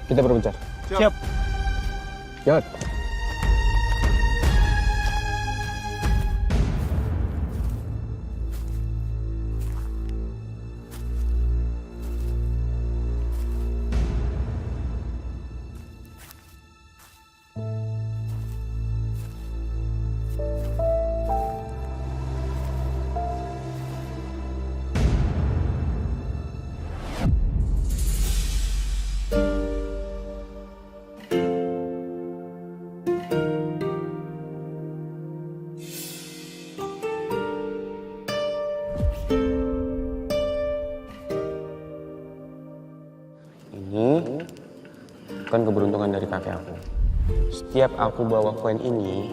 Kita berpencar. Siap. Jalan. Ini bukan keberuntungan dari kakek aku. Setiap aku bawa koin ini,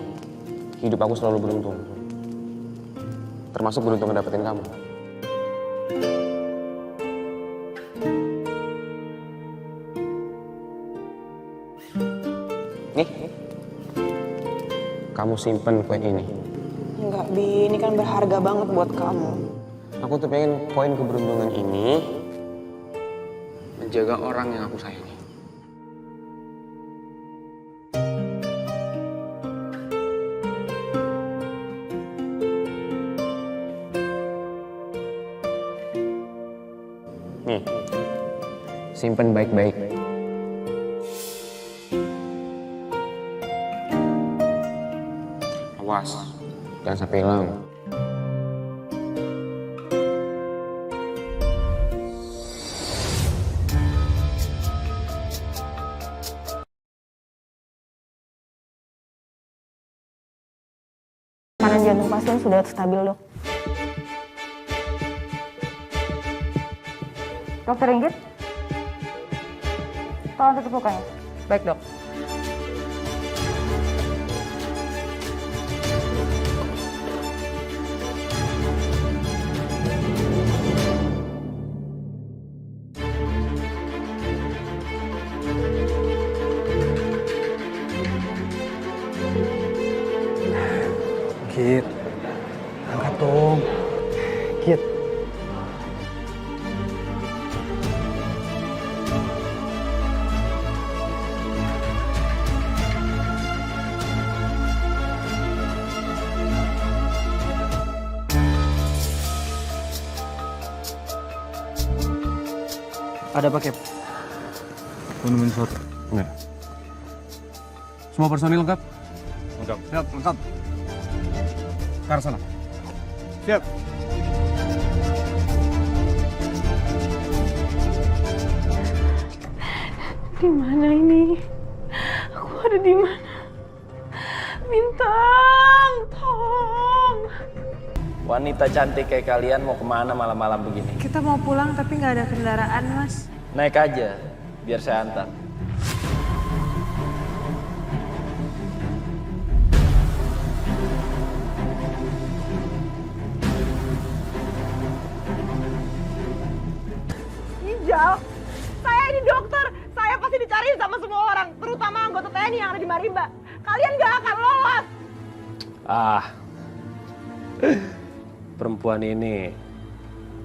hidup aku selalu beruntung. Termasuk beruntung ngedapetin kamu. Nih, kamu simpen koin ini. Enggak, Bi. Ini kan berharga banget buat kamu. Aku tuh pengen koin keberuntungan ini menjaga orang yang aku sayangi. Nih, simpen baik-baik. Awas, jangan sampai hilang. Tekanan jantung pasien sudah stabil, Dok. Dokter Inggit, tolong tutup lukanya. Baik, Dok. Kit, angkat dong. Kit. Ada apa, Cap? Mau nemuin sesuatu? Enggak. Semua personil lengkap? Lengkap. Siap, lengkap. Ke arah sana. Siap. Di mana ini? Aku ada di mana? Bintang, tolong. Wanita cantik kayak kalian mau kemana malam-malam begini? Kita mau pulang tapi nggak ada kendaraan, Mas. Naik aja, biar saya antar. Ijal, saya ini dokter. Saya pasti dicariin sama semua orang, terutama anggota TNI yang ada di Marimba. Kalian gak akan lolos. Perempuan ini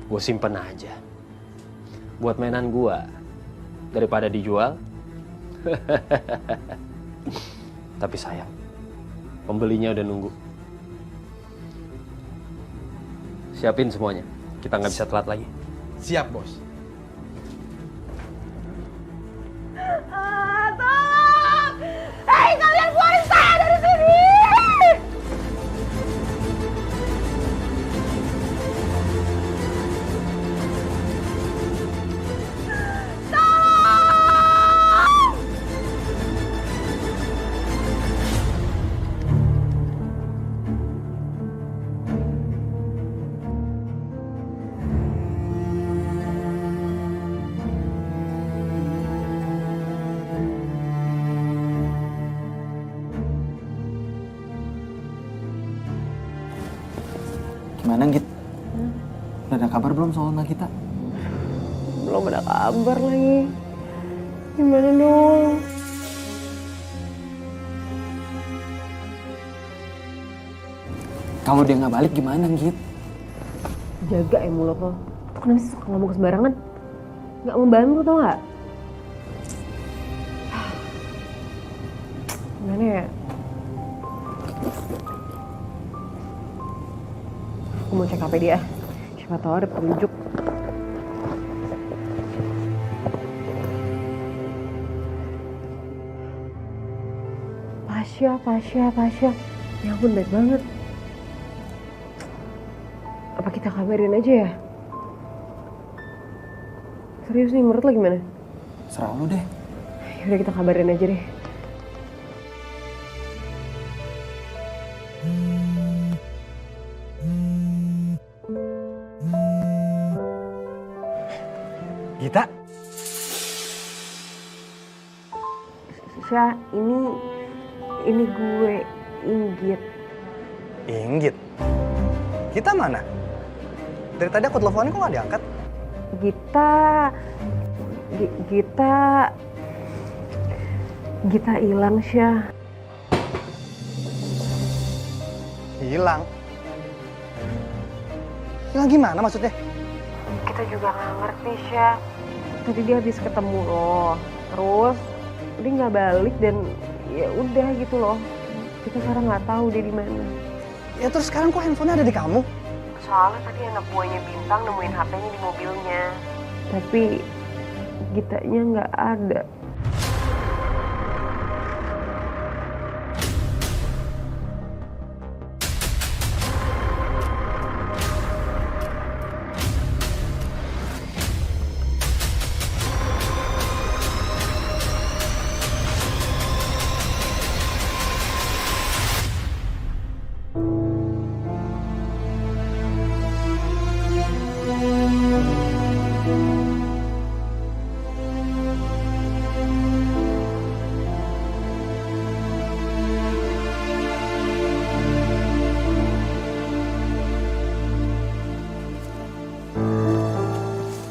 gue simpen aja. Buat mainan gue. Daripada dijual. Tapi sayang, pembelinya udah nunggu. Siapin semuanya, kita nggak bisa telat lagi. Siap, Bos. Tolong! Hei, kalian keluarin saya dari sini! Tolong! Gimana, Git? Udah ada kabar belum soal Nagita? Belum ada kabar lagi. Gimana dong? Kalau dia nggak balik gimana, Git? Jaga ya mulut lo. Tuh kenapa sih suka ngomong sembarangan? Nggak membantu tau nggak? Gimana ya? Aku mau cek HP dia. Siapa tahu ada petunjuk. Pasha. Ya ampun, baik banget. Apa kita kabarin aja ya? Serius nih, menurut lo gimana? Serah lu deh. Yaudah, kita kabarin aja deh. Gita? Syah, ini gue Inggit. Inggit? Gita mana? Dari tadi aku teleponin kok gak diangkat? Gita hilang, Syah. Hilang? Hilang gimana maksudnya? Kita juga nggak ngerti, Syah. Tadi dia habis ketemu lo, terus dia nggak balik dan ya udah gitu loh. Kita sekarang nggak tahu dia di mana. Ya terus sekarang kok handphonenya ada di kamu? Soalnya tadi anak buahnya Bintang nemuin HP-nya di mobilnya. Tapi Gitanya nggak ada.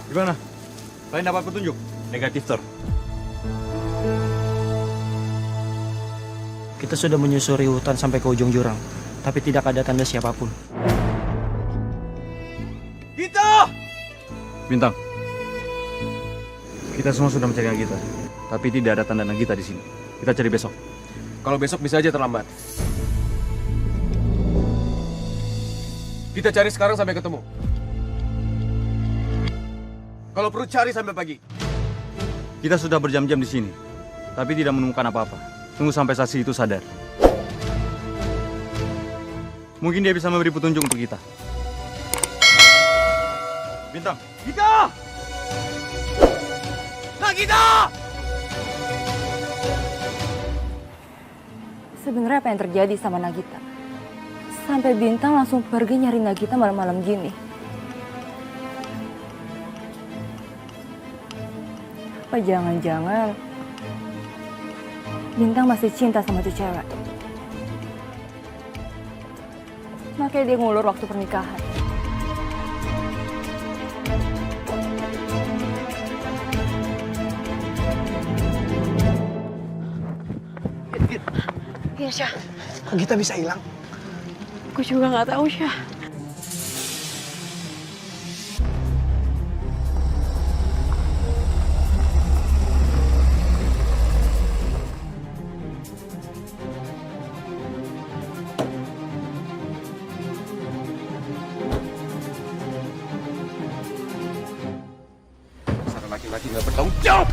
Gimana? Kalian dapat petunjuk? Negatif, Tor. Kita sudah menyusuri hutan sampai ke ujung jurang, tapi tidak ada tanda siapapun. Gita! Bintang. Kita semua sudah mencari Gita, tapi tidak ada tanda Gita di sini. Kita cari besok. Kalau besok bisa aja terlambat. Kita cari sekarang sampai ketemu. Kalau perlu cari sampai pagi. Kita sudah berjam-jam di sini, tapi tidak menemukan apa-apa. Tunggu sampai saksi itu sadar. Mungkin dia bisa memberi petunjuk untuk kita. Bintang. Gita! Nah, Gita! Sebenarnya apa yang terjadi sama Nagita? Sampai Bintang langsung pergi nyari Nagita malam-malam gini. Apa jangan-jangan Bintang masih cinta sama tuh cewek? Makanya dia ngulur waktu pernikahan. Iya, Syah. Kok Gita bisa hilang? Gue juga nggak tahu, Syah. Laki-laki nggak bertanggung jawab.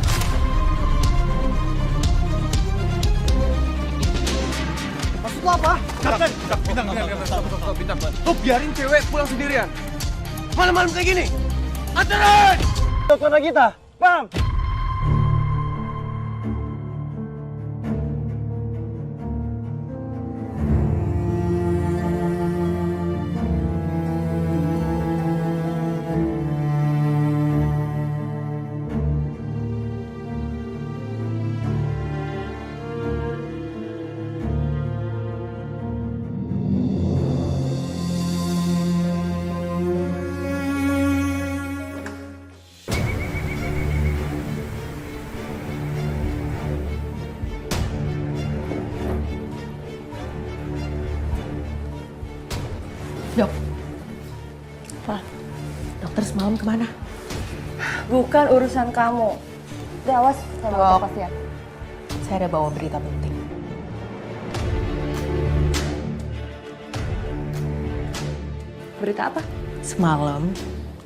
Maksud lo apa? Bintang. Lo biarin cewek pulang sendirian. Malam-malam kayak gini. Anterin! Telepon Gita, Bang! Dok. Pak, dokter semalam kemana? Bukan urusan kamu. Udah, awas sama pasien. Saya ada bawa berita penting. Berita apa? Semalam,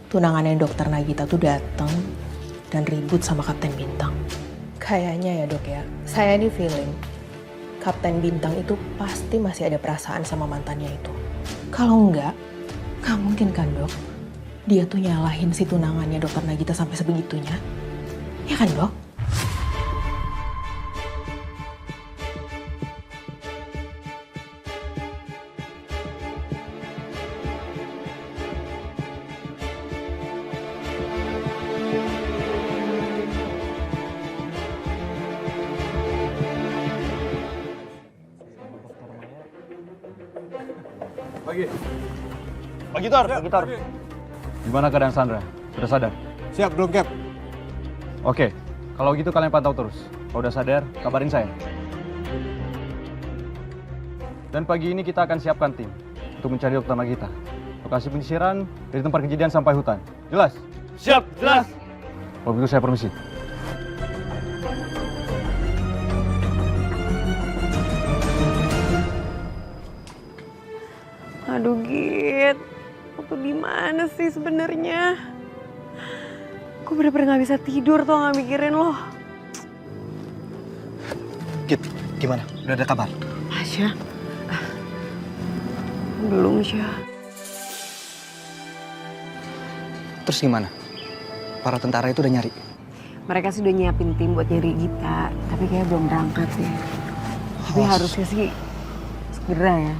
tunangannya dokter Nagita tuh datang dan ribut sama Kapten Bintang. Kayaknya ya dok ya, saya ini feeling Kapten Bintang itu pasti masih ada perasaan sama mantannya itu. Kalau enggak, nggak mungkin kan dok? Dia tuh nyalahin si tunangannya dokter Nagita sampai sebegitunya. Ya kan dok? Pak Gitar. Gimana keadaan Sandra? Sudah sadar? Siap, belum Cap. Oke, kalau gitu kalian pantau terus. Kalau udah sadar, kabarin saya. Dan pagi ini kita akan siapkan tim untuk mencari dokter Nagita. Lokasi penyisiran dari tempat kejadian sampai hutan. Jelas? Siap, jelas. Kalau begitu saya permisi. Aduh Git, lo tuh di mana sih sebenarnya? Gue bener-bener gak bisa tidur tuh gak mikirin lo. Git, gimana? Udah ada kabar? Asya? Belum, Syah. Terus gimana? Para tentara itu udah nyari? Mereka sudah nyiapin tim buat nyari Gita, tapi kayaknya belum berangkat sih. Tapi harusnya sih segera ya.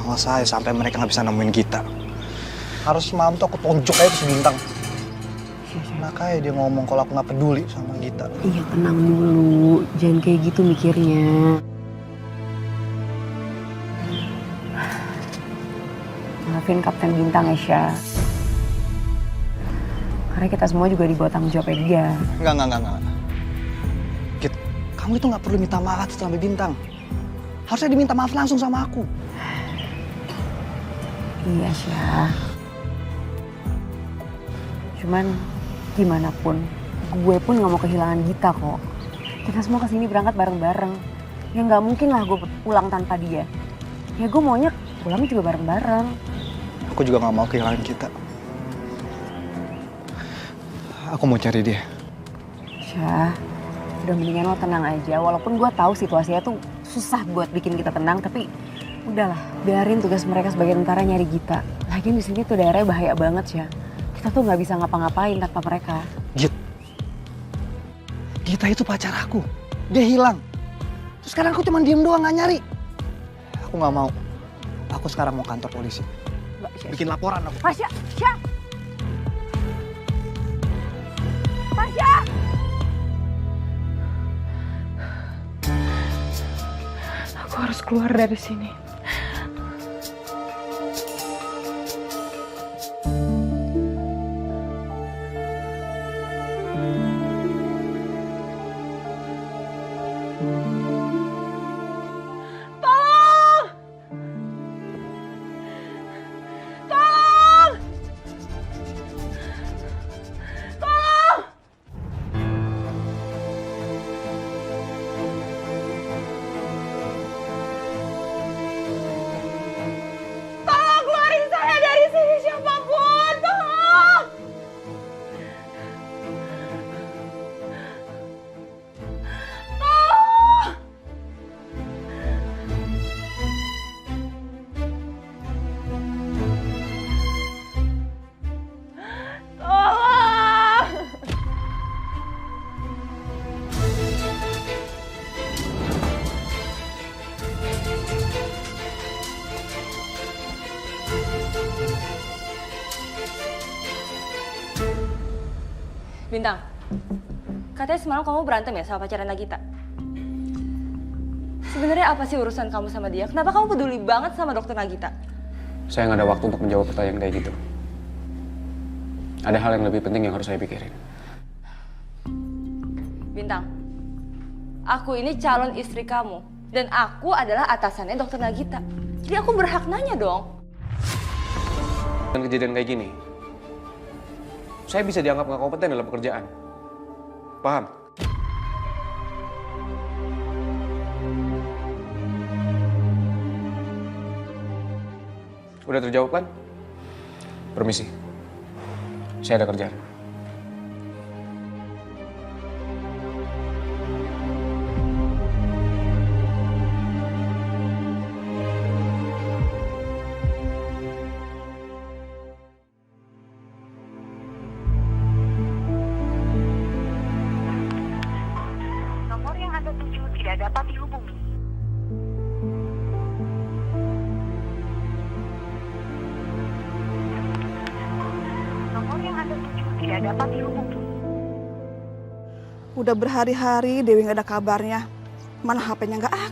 Awas aja sampai mereka nggak bisa nemuin Gita. Harus malam tuh aku tonjok aja si Bintang. Makanya dia ngomong kalau aku nggak peduli sama Gita. Iya tenang dulu, jangan kayak gitu mikirnya. Maafin Kapten Bintang ya, Syah. Karena kita semua juga dibawa tanggung jawab dia. Enggak. Git, kamu itu nggak perlu minta maaf sama Bintang. Harusnya diminta maaf langsung sama aku. Iya, Syah. Cuman gimana pun, gue pun gak mau kehilangan Gita kok. Kita semua kesini berangkat bareng-bareng. Ya nggak mungkin lah gue pulang tanpa dia. Ya gue maunya pulang juga bareng-bareng. Aku juga nggak mau kehilangan Gita. Aku mau cari dia. Syah, udah mendingan lo tenang aja. Walaupun gue tahu situasinya tuh susah buat bikin kita tenang, tapi udahlah, biarin tugas mereka sebagai tentara nyari Gita. Lagian di sini tuh daerahnya bahaya banget, Syah. Kita tuh nggak bisa ngapa-ngapain tanpa mereka. Gita itu pacar aku. Dia hilang. Terus sekarang aku cuma diem doang nggak nyari. Aku nggak mau. Aku sekarang mau kantor polisi. Mbak, Syah. Bikin laporan aku. Tasya, Syah. Tasya. Aku harus keluar dari sini. Bintang, katanya semalam kamu berantem ya sama pacaran Nagita? Sebenarnya apa sih urusan kamu sama dia? Kenapa kamu peduli banget sama dokter Nagita? Saya nggak ada waktu untuk menjawab pertanyaan kayak gitu. Ada hal yang lebih penting yang harus saya pikirin. Bintang, aku ini calon istri kamu. Dan aku adalah atasannya dokter Nagita. Jadi aku berhak nanya dong. Dan kejadian kayak gini, saya bisa dianggap nggak kompeten dalam pekerjaan. Paham? Udah terjawab kan? Permisi. Saya ada kerjaan. Nomor yang Anda tuju tidak dapat dihubungi. Nomor yang Anda tuju tidak dapat dihubungi. Udah berhari-hari Dewi nggak ada kabarnya. Mana HP-nya nggak